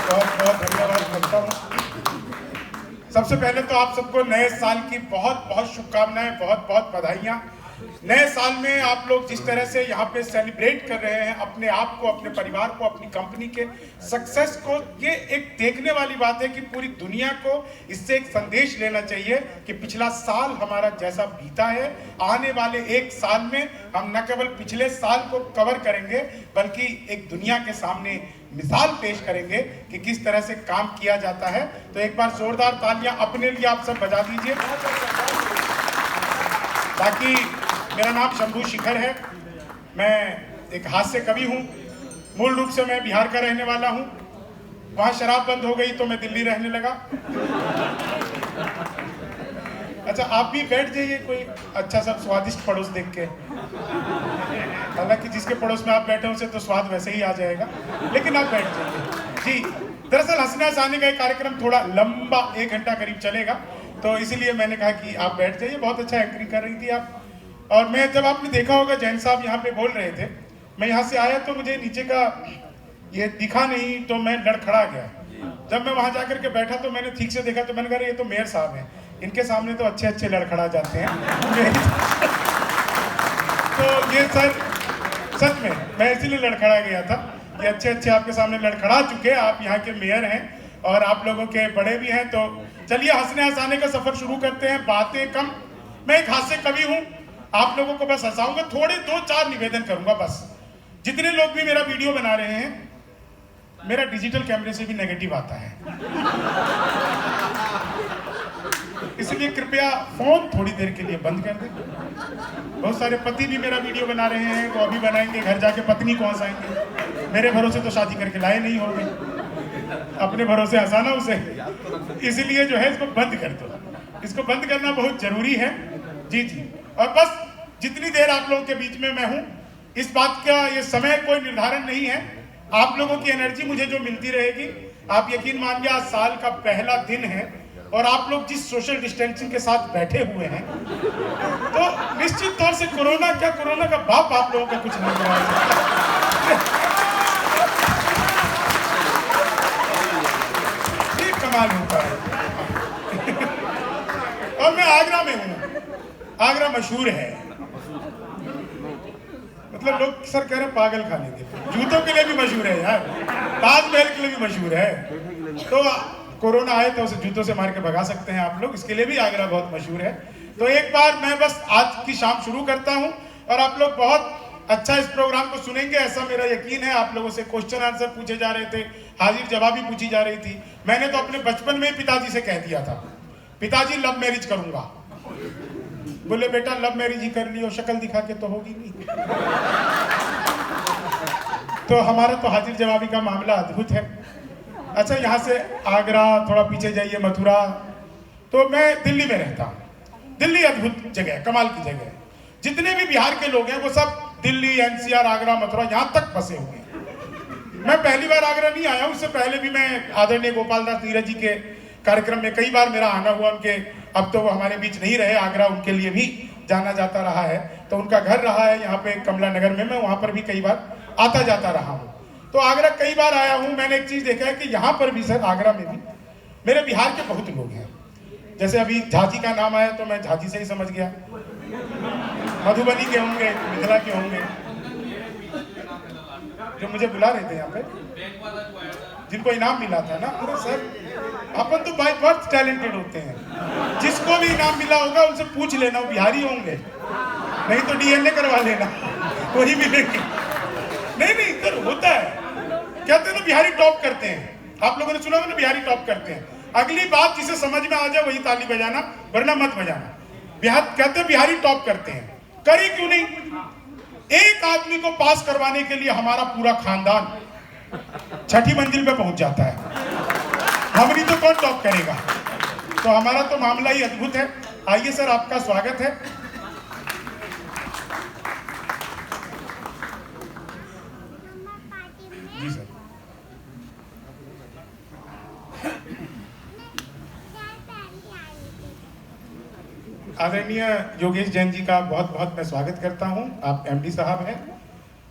बहुत बहुत धन्यवाद करता हूँ। सबसे पहले तो आप सबको नए साल की बहुत बहुत शुभकामनाएं, बहुत बहुत बधाइयाँ। नए साल में आप लोग जिस तरह से यहाँ पे सेलिब्रेट कर रहे हैं अपने आप को, अपने परिवार को, अपनी कंपनी के सक्सेस को, ये एक देखने वाली बात है कि पूरी दुनिया को इससे एक संदेश लेना चाहिए कि पिछला साल हमारा जैसा बीता है, आने वाले एक साल में हम न केवल पिछले साल को कवर करेंगे बल्कि एक दुनिया के सामने मिसाल पेश करेंगे कि किस तरह से काम किया जाता है। तो एक बार जोरदार तालियां अपने लिए आप सब बजा दीजिए। बाकी मेरा नाम शंभू शिखर है, मैं एक हास्य कवि हूँ। मूल रूप से मैं बिहार का रहने वाला हूँ। वहाँ शराब बंद हो गई तो मैं दिल्ली रहने लगा। अच्छा, आप भी बैठ जाइए कोई अच्छा सा स्वादिष्ट पड़ोस देख के। हालांकि जिसके पड़ोस में आप बैठे उसे तो स्वाद वैसे ही आ जाएगा, लेकिन आप बैठ जाइए जी। दरअसल हंसने हंसाने का कार्यक्रम थोड़ा लंबा 1 घंटा करीब चलेगा, तो इसीलिए मैंने कहा कि आप बैठ जाइए। बहुत अच्छा एंकरिंग कर रही थी आप। और मैं, जब आपने देखा होगा जैन साहब यहाँ पे बोल रहे थे, मैं यहाँ से आया तो मुझे नीचे का ये दिखा नहीं तो मैं लड़खड़ा गया। जब मैं वहाँ जाकर के बैठा तो मैंने ठीक से देखा तो मैंने कहा ये तो मेयर साहब हैं, इनके सामने तो अच्छे अच्छे लड़खड़ा जाते हैं। तो ये सर सच में मैं इसीलिए लड़खड़ा गया था कि अच्छे अच्छे आपके सामने लड़खड़ा चुके, आप यहाँ के मेयर हैं और आप लोगों के बड़े भी हैं। तो चलिए हंसने हंसाने का सफर शुरू करते हैं, बातें कम। मैं एक हास्य कवि हूँ, आप लोगों को बस हंसाऊंगा। थोड़े 2-4 निवेदन करूंगा बस। जितने लोग भी मेरा वीडियो बना रहे हैं, मेरा डिजिटल कैमरे से भी नेगेटिव आता है, इसलिए कृपया फोन थोड़ी देर के लिए बंद कर दें। बहुत सारे पति भी मेरा वीडियो बना रहे हैं, वो अभी बनाएंगे, घर जाके पत्नी को हंसाएंगे। मेरे भरोसे तो शादी करके लाए नहीं होंगे, अपने भरोसे हंसाना उसे, इसीलिए जो है इसको बंद कर दो। इसको बंद करना बहुत जरूरी है जी जी। और बस जितनी देर आप लोगों के बीच में मैं हूं, इस बात का ये समय कोई निर्धारण नहीं है। आप लोगों की एनर्जी मुझे जो मिलती रहेगी, आप यकीन मानिए आज साल का पहला दिन है और आप लोग जिस सोशल डिस्टेंसिंग के साथ बैठे हुए हैं, तो निश्चित तौर से कोरोना का बाप आप लोगों का कुछ नहीं करा सकता। ये कमाल होता है। और मैं आगरा में हूं। आगरा मशहूर है, मतलब लोग सर कह रहे पागल खाने के, जूतों के लिए भी मशहूर है यार, ताजमहल के लिए भी मशहूर है। तो कोरोना आए तो उसे जूतों से मार के भगा सकते हैं आप लोग, इसके लिए भी आगरा बहुत मशहूर है। तो एक बार मैं बस आज की शाम शुरू करता हूं और आप लोग बहुत अच्छा इस प्रोग्राम को सुनेंगे ऐसा मेरा यकीन है। आप लोगों से क्वेश्चन आंसर पूछे जा रहे थे, हाजिर जवाबी पूछी जा रही थी। मैंने तो अपने बचपन में पिताजी से कह दिया था, पिताजी लव मैरिज करूंगा। बोले बेटा लव मैरिज ही कर लियो, शक्ल दिखा के तो होगी नहीं। तो हमारा तो हाजिर जवाबी का मामला अद्भुत है। अच्छा, यहाँ से आगरा, थोड़ा पीछे जाइए मथुरा, तो मैं दिल्ली में रहता हूँ। दिल्ली अद्भुत जगह है, कमाल की जगह है। जितने भी बिहार के लोग हैं वो सब दिल्ली, एनसीआर, आगरा, मथुरा यहाँ तक बसे हुए हैं। मैं पहली बार आगरा नहीं आया, उससे पहले भी मैं आदरणीय गोपाल दास नीरज जी के कार्यक्रम में कई बार मेरा आना हुआ। उनके, अब तो वो हमारे बीच नहीं रहे, आगरा उनके लिए भी जाना जाता रहा है, तो उनका घर रहा है यहाँ पे कमला नगर में, मैं वहाँ पर भी कई बार आता जाता रहा हूँ। तो आगरा कई बार आया हूँ। मैंने एक चीज़ देखा है कि यहाँ पर भी सर, आगरा में भी मेरे बिहार के बहुत लोग हैं। जैसे अभी झांसी का नाम आया तो मैं झांसी से ही समझ गया, मधुबनी के होंगे, मिथिला के होंगे, जो मुझे बुला रहे थे यहाँ पे, जिनको इनाम मिला था ना। अरे सर, अपन तो बाय बर्थ टैलेंटेड होते हैं, जिसको भी इनाम मिला होगा उनसे पूछ लेना, वो बिहारी होंगे, नहीं तो डीएनए करवा लेना, वही मिलेंगे। नहीं इधर होता है, कहते हैं ना बिहारी टॉप करते हैं। आप लोगों ने सुना होगा ना, बिहारी टॉप करते हैं। अगली बात जिसे समझ में आ जाए वही ताली बजाना, वरना मत बजाना। बिहार कहते हैं बिहारी टॉप करते हैं, करी क्यों नहीं? एक आदमी को पास करवाने के लिए हमारा पूरा खानदान 6ठी मंजिल पे पहुंच जाता है, हमरी तो कौन टॉप करेगा? तो हमारा तो मामला ही अद्भुत है। आइए सर, आपका स्वागत है। जी सर। आदरणीय योगेश जैन जी का बहुत बहुत मैं स्वागत करता हूं। आप एमडी साहब हैं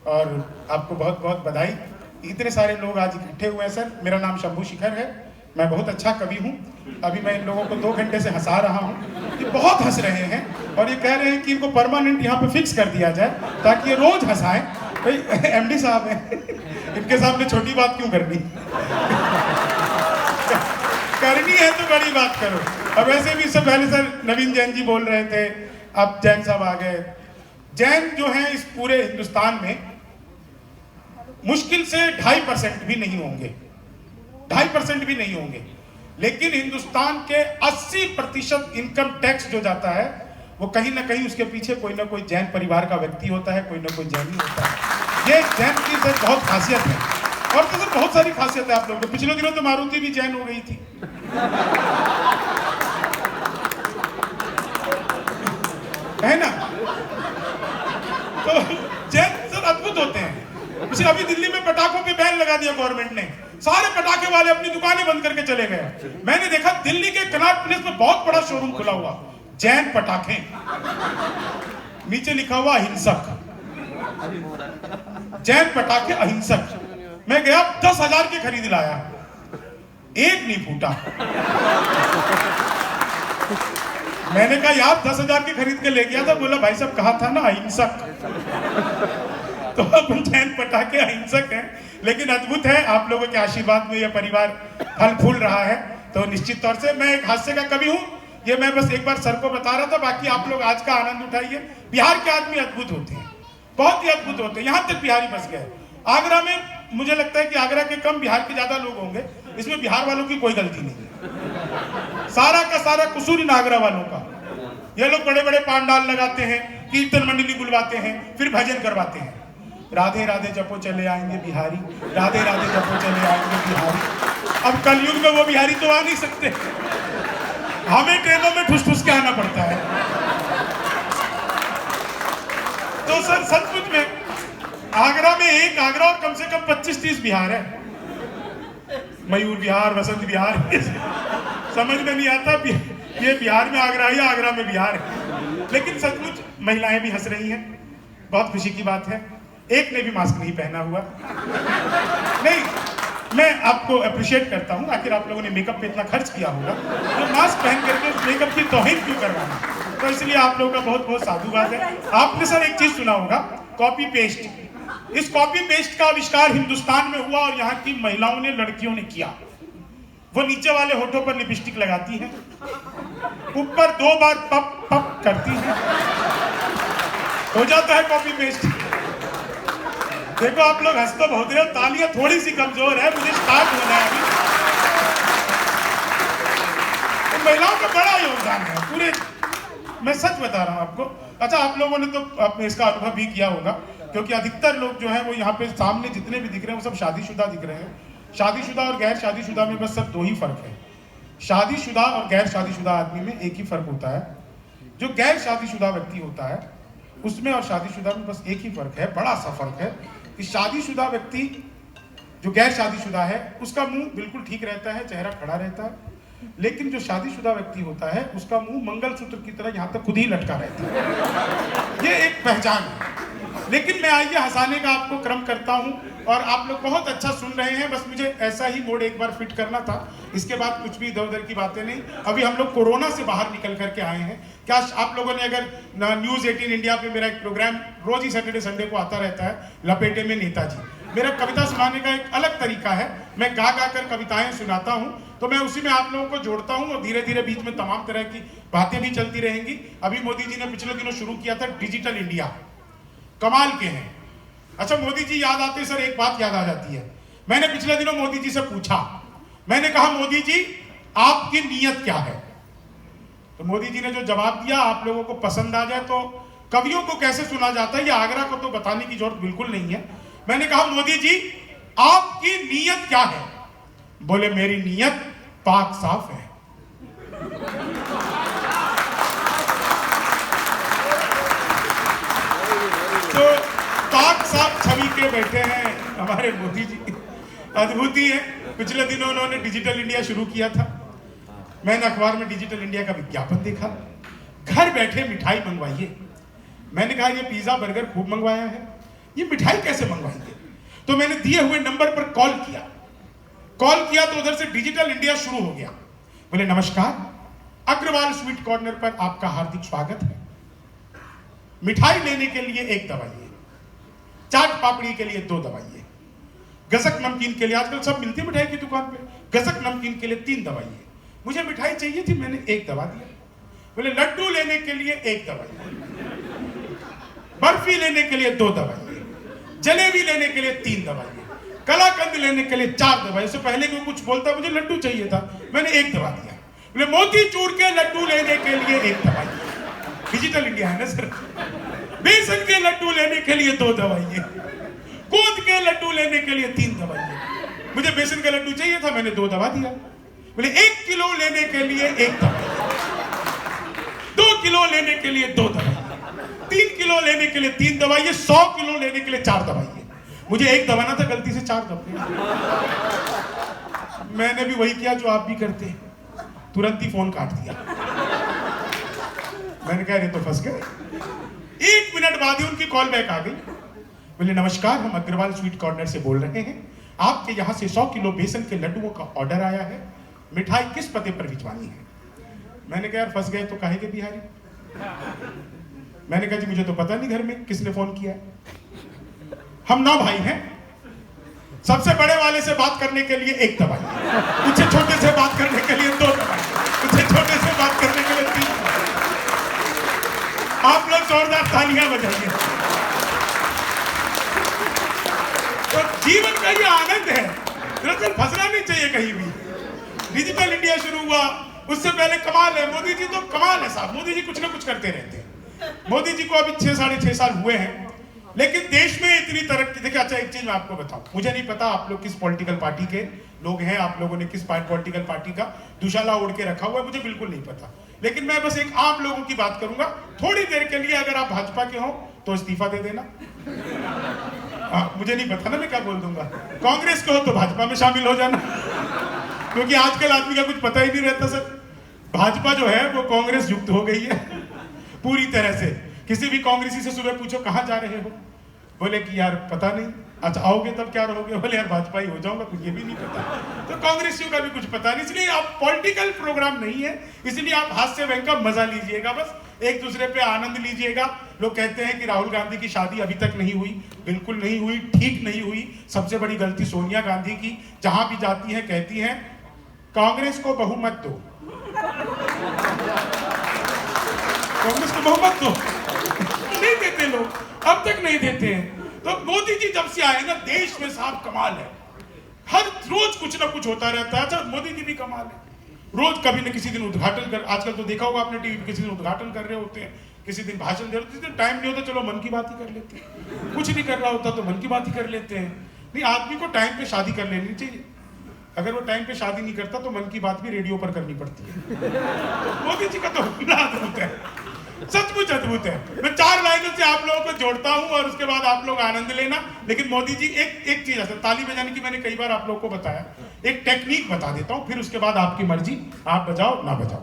और आपको बहुत बहुत बधाई। इतने सारे लोग आज इकट्ठे हुए हैं सर। मेरा नाम शंभू शिखर है, मैं बहुत अच्छा कवि हूँ। अभी मैं इन लोगों को 2 घंटे से हंसा रहा हूँ, ये बहुत हंस रहे हैं और ये कह रहे हैं कि इनको परमानेंट यहाँ पे फिक्स कर दिया जाए ताकि ये रोज हंसाएं। भाई एमडी साहब हैं, इनके सामने छोटी बात क्यों करनी करनी है तो बड़ी बात करो। अब वैसे भी इससे पहले सर नवीन जैन जी बोल रहे थे, अब जैन साहब आ गए। जैन जो है इस पूरे हिंदुस्तान में मुश्किल से 2.5% भी नहीं होंगे, 2.5% भी नहीं होंगे। लेकिन हिंदुस्तान के 80% इनकम टैक्स जो जाता है वो कहीं ना कहीं उसके पीछे कोई ना कोई जैन परिवार का व्यक्ति होता है, कोई ना कोई जैनी होता है। ये जैन की सर बहुत खासियत है। और तो सर बहुत सारी खासियत है आप लोगों को। पिछले दिनों तो मारुति भी जैन हो गई थी है ना। तो जैन सर अद्भुत होते हैं। पिछले अभी दिल्ली में पटाखों पे बैन लगा दिया गवर्नमेंट ने, सारे पटाखे वाले अपनी दुकानें बंद करके चले गए। मैंने देखा दिल्ली के कनॉट प्लेस में बहुत बड़ा शोरूम खुला हुआ, जैन पटाखे, नीचे लिखा हुआ अहिंसक, जैन पटाखे अहिंसक। मैं गया 10,000 के खरीद लाया, एक नहीं फूटा। मैंने कहा यार 10,000 के खरीद के ले गया था, बोला भाई साहब कहा था ना अहिंसक। तो अपन जैन पटाखे अहिंसक हैं। लेकिन अद्भुत है, आप लोगों के आशीर्वाद में यह परिवार फल फूल रहा है। तो निश्चित तौर से मैं एक हास्य का कवि हूँ, ये मैं बस एक बार सर को बता रहा था। बाकी आप लोग आज का आनंद उठाइए। बिहार के आदमी अद्भुत होते हैं, बहुत ही अद्भुत होते हैं। यहाँ तक बिहारी बस गए। आगरा में मुझे लगता है कि आगरा के कम बिहार के ज्यादा लोग होंगे, इसमें बिहार वालों की कोई गलती नहीं है। सारा का सारा कसूर इन आगरा वालों का। ये लोग बड़े बड़े पांडाल लगाते हैं, कीर्तन मंडली बुलवाते हैं, फिर भजन करवाते हैं। राधे राधे जपो चले आएंगे बिहारी, राधे राधे जपो चले आएंगे बिहारी। अब कलयुग में वो बिहारी तो आ नहीं सकते, हमें ट्रेनों में ठुस ठुस के आना पड़ता है। तो सर सचमुच में आगरा में एक आगरा और कम से कम 25-30 बिहार है। मयूर बिहार, वसंत बिहार, समझ में नहीं आता ये बिहार में आगरा है या आगरा में बिहार है। लेकिन सचमुच महिलाएं भी हंस रही हैं, बहुत खुशी की बात है। एक ने भी मास्क नहीं पहना हुआ। नहीं, मैं आपको अप्रिशिएट करता हूं, आखिर आप लोगों ने मेकअप पे इतना खर्च किया होगा, तो मास्क पहन करके मेकअप की तौहीन क्यों करवाना। तो इसलिए आप लोगों का बहुत बहुत साधुवाद है। आपने सर एक चीज सुना होगा, कॉपी पेस्ट। इस कॉपी पेस्ट का आविष्कार हिंदुस्तान में हुआ और यहाँ की महिलाओं ने, लड़कियों ने किया। वो नीचे वाले होठों पर लिपस्टिक लगाती हैं, ऊपर 2 बार पप पप करती हैं, हो जाता है कॉपी पेस्ट। देखो आप लोग हंस तो बहुत रहे हो, तालियां थोड़ी सी कमजोर है, मुझे स्टार्ट होना है अभी। तो महिलाओं का बड़ा योगदान है पूरे, मैं सच बता रहा हूं आपको। अच्छा, आप लोगों ने तो इसका अनुभव भी किया होगा, क्योंकि अधिकतर लोग जो है वो यहाँ पे सामने जितने भी दिख रहे हैं वो सब शादीशुदा दिख रहे हैं। शादीशुदा और गैर शादीशुदा में बस सब 2 ही फर्क है। शादीशुदा और गैर शादीशुदा आदमी में एक ही फर्क होता है, जो गैर शादीशुदा व्यक्ति होता है उसमें और शादीशुदा में बस एक ही फर्क है, बड़ा सा फर्क है कि शादीशुदा व्यक्ति जो गैर शादीशुदा है उसका मुंह बिल्कुल ठीक रहता है, चेहरा खड़ा रहता है। लेकिन जो शादीशुदा व्यक्ति होता है उसका मुंह मंगलसूत्र की तरह यहाँ तक खुद ही लटका रहता है। ये एक पहचान है। लेकिन मैं आइए हंसाने का आपको क्रम करता हूँ और आप लोग बहुत अच्छा सुन रहे हैं। बस मुझे ऐसा ही मोड एक बार फिट करना था, इसके बाद कुछ भी इधर उधर की बातें नहीं। अभी हम लोग कोरोना से बाहर निकल करके आए हैं। क्या आप लोगों ने अगर न्यूज़ 18 इंडिया पे मेरा एक प्रोग्राम रोज ही सैटरडे संडे को आता रहता है, लपेटे में नेताजी, मेरा कविता सुनाने का एक अलग तरीका है। मैं गा गा कर कविताएं सुनाता हूँ, तो मैं उसी में आप लोगों को जोड़ता हूँ और धीरे धीरे बीच में तमाम तरह की बातें भी चलती रहेंगी। अभी मोदी जी ने पिछले दिनों शुरू किया था डिजिटल इंडिया, कमाल के हैं। अच्छा, मोदी जी याद आते सर एक बात याद आ जाती है। मैंने पिछले दिनों मोदी जी से पूछा, मैंने कहा मोदी जी आपकी नीयत क्या है। तो मोदी जी ने जो जवाब दिया आप लोगों को पसंद आ जाए तो कवियों को कैसे सुना जाता है, ये आगरा को तो बताने की जरूरत बिल्कुल नहीं है। मैंने कहा मोदी जी आपकी नीयत क्या है। बोले मेरी नीयत पाक साफ है। तो पाक साफ छवि के बैठे हैं हमारे मोदी जी, अद्भुत ही है। पिछले दिनों उन्होंने डिजिटल इंडिया शुरू किया था। मैंने अखबार में डिजिटल इंडिया का विज्ञापन देखा, घर बैठे मिठाई मंगवाइए। मैंने कहा ये पिज्जा बर्गर खूब मंगवाया है, ये मिठाई कैसे मंगवाएंगे। तो मैंने दिए हुए नंबर पर कॉल किया तो उधर से डिजिटल इंडिया शुरू हो गया। बोले नमस्कार, अग्रवाल स्वीट कॉर्नर पर आपका हार्दिक स्वागत है। मिठाई लेने के लिए 1 दबाइए, चाट पापड़ी के लिए 2 दबाइए, गसक नमकीन के लिए, आजकल सब मिलती है मिठाई की दुकान पे, गसक नमकीन के लिए 3 दबाइए। मुझे मिठाई चाहिए थी, मैंने 1 दबा दिया। बोले लड्डू लेने के लिए 1 दबाइए, बर्फी लेने के लिए 2 दबाइए, जलेबी लेने के लिए 3 दबाइए, कलाकंद लेने के लिए 4 दबाइए। इससे पहले कोई कुछ बोलता मुझे लड्डू चाहिए था, मैंने 1 दबा दिया। बोले मोतीचूर के लड्डू लेने के लिए 1 दबाइए, डिजिटल इंडिया है ना सर। बेसन के लड्डू लेने के लिए 2 दबाइए, गोंद के लड्डू लेने के लिए 3 दबाइए। मुझे बेसन का लड्डू चाहिए था, मैंने 2 दबा दिया। बोले 1 किलो लेने के लिए 1 दबाइए, 2 किलो लेने के लिए 2 दबाइए, 3 किलो लेने के लिए 3 दबाइए, 100 किलो लेने के लिए 4 दबाइए। मुझे 1 दबाना था, गलती से 4 दबाए। मैंने भी वही किया जो आप भी करते हैं, तुरंत ही फोन काट दिया। मैंने कहा ये तो फंस गए। 1 मिनट बाद ही उनकी कॉल बैक आ गई। बोले नमस्कार, हम अग्रवाल स्वीट कॉर्नर से बोल रहे हैं, आपके यहाँ से 100 किलो बेसन के लड्डुओं का ऑर्डर आया है, मिठाई किस पते पर भिजवानी है? मैंने कहा यार फंस गए तो काहे के बिहारी। मैंने कहा जी मुझे तो पता नहीं घर में किसने फोन किया है, हम 9 भाई हैं, सबसे बड़े वाले से बात करने के लिए 1 दबाइए, उससे छोटे से बात करने के लिए 2 दबाइए, उससे छोटे से बात करने के लिए 3 दबाइए। आप लोग जोरदार तालियां बजाइए। तो जीवन का ये आनंद है, दरअसल फंसना नहीं चाहिए कहीं भी। डिजिटल इंडिया शुरू हुआ, उससे पहले कमाल है, मोदी जी तो कमाल है साहब, मोदी जी कुछ ना कुछ करते रहते हैं। मोदी जी को अभी 6 साढ़े 6 साल हुए हैं, लेकिन देश में इतनी तरक्की। देखिए अच्छा एक चीज मैं आपको बताऊं, मुझे नहीं पता आप लोग किस पॉलिटिकल पार्टी के लोग हैं, आप लोगों ने किस पॉलिटिकल पार्टी का दुशाला ओढ़ के रखा हुआ है, मुझे बिल्कुल नहीं पता। लेकिन मैं बस एक आम लोगों की बात करूंगा, थोड़ी देर के लिए अगर आप भाजपा के हो तो इस्तीफा दे देना। मुझे नहीं पता ना मैं क्या बोल दूंगा। कांग्रेस के हो तो भाजपा में शामिल हो जाना, क्योंकि आजकल आदमी का कुछ पता ही नहीं रहता सर। भाजपा जो है वो कांग्रेस युक्त हो गई है पूरी तरह से। किसी भी कांग्रेसी से सुबह पूछो कहां जा रहे हो, बोले कि यार पता नहीं। अच्छा आओगे तब क्या रहोगे, बोले यार भाजपा ही हो जाऊंगा, कुछ ये भी नहीं पता। तो कांग्रेसियों का भी कुछ पता नहीं, इसलिए आप पॉलिटिकल प्रोग्राम नहीं है, इसलिए आप हास्य व्यंग का मजा लीजिएगा, बस एक दूसरे पे आनंद लीजिएगा। लोग कहते हैं कि राहुल गांधी की शादी अभी तक नहीं हुई, बिल्कुल नहीं हुई, ठीक नहीं हुई। सबसे बड़ी गलती सोनिया गांधी की, जहां भी जाती है कहती है कांग्रेस को बहुमत दो, कांग्रेस को बहुमत दो। नहीं देते लोग, अब तक नहीं देते हैं। तो मोदी जी जब से आए ना, देश में साहब कमाल है, हर रोज कुछ ना कुछ होता रहता है। अच्छा मोदी जी भी कमाल है, रोज कभी न किसी दिन उद्घाटन कर, आजकल तो देखा होगा आपने टीवी पे, किसी दिन उद्घाटन कर रहे होते हैं, किसी दिन भाषण दे रहे होते हैं, टाइम नहीं होता चलो मन की बात ही कर लेते हैं, कुछ नहीं कर रहा होता तो मन की बात ही कर लेते हैं। नहीं, आदमी को टाइम पे शादी कर लेनी चाहिए, अगर वो टाइम पे शादी नहीं करता तो मन की बात भी रेडियो पर करनी पड़ती है। मोदी जी का तो अद्भुत है, सचमुच अद्भुत है। मैं 4 लाइनों से आप लोगों को जोड़ता हूं और उसके बाद आप लोग आनंद लेना। लेकिन मोदी जी एक चीज है, ताली बजाने की मैंने कई बार आप लोगों को बताया, एक टेक्निक बता देता हूं, फिर उसके बाद आपकी मर्जी, आप बजाओ ना बजाओ।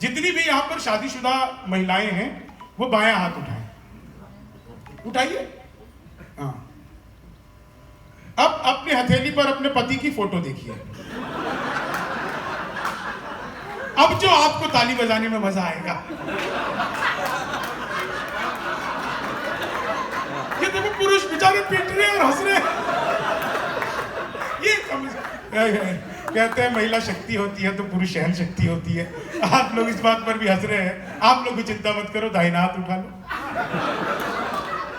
जितनी भी यहाँ पर शादीशुदा महिलाएं हैं वो बायां हाथ उठाएं, उठाइए। हाँ, अब अपने हथेली पर अपने पति की फोटो देखिए। अब जो आपको ताली बजाने में मजा आएगा, ये देखो पुरुष बेचारे पीट रहे और हंस रहे। ये कहते हैं महिला शक्ति होती है तो पुरुष सहन शक्ति होती है। आप लोग इस बात पर भी हंस रहे हैं, आप लोग भी चिंता मत करो, दाहिना हाथ उठा लो।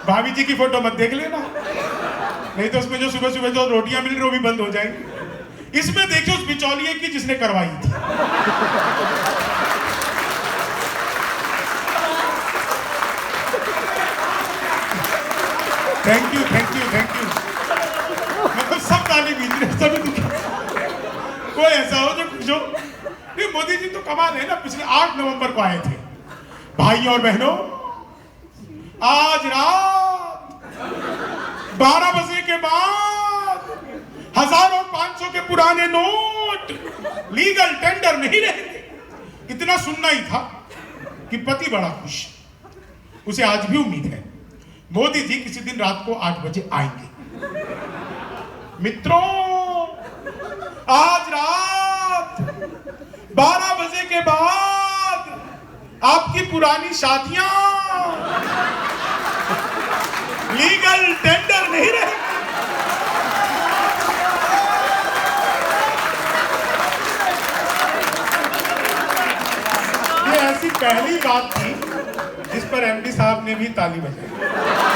भाभी जी की फोटो मत देख लेना, नहीं तो उसमें जो सुबह सुबह जो रोटियां मिल रही वो भी बंद हो जाएंगी। इसमें देखिए उस बिचौलिए की जिसने करवाई थी। Thank you thank you thank you. मतलब सब ताली बीत रहे, सभी दुखी। कोई ऐसा हो जो नहीं, मोदी जी तो कमाल है ना, पिछले 8 नवंबर को आए थे। भाई और बहनों, आज रात 12 बजे के बाद 1000 और 500 के पुराने नोट लीगल टेंडर नहीं रहेंगे। इतना सुनना ही था कि पति बड़ा खुश, उसे आज भी उम्मीद है मोदी जी किसी दिन रात को 8 बजे आएंगे। मित्रों, आज रात 12 बजे के बाद आपकी पुरानी शादियां लीगल टेंडर नहीं रहेगी। ये ऐसी पहली बात थी जिस पर एमडी साहब ने भी ताली बजाई।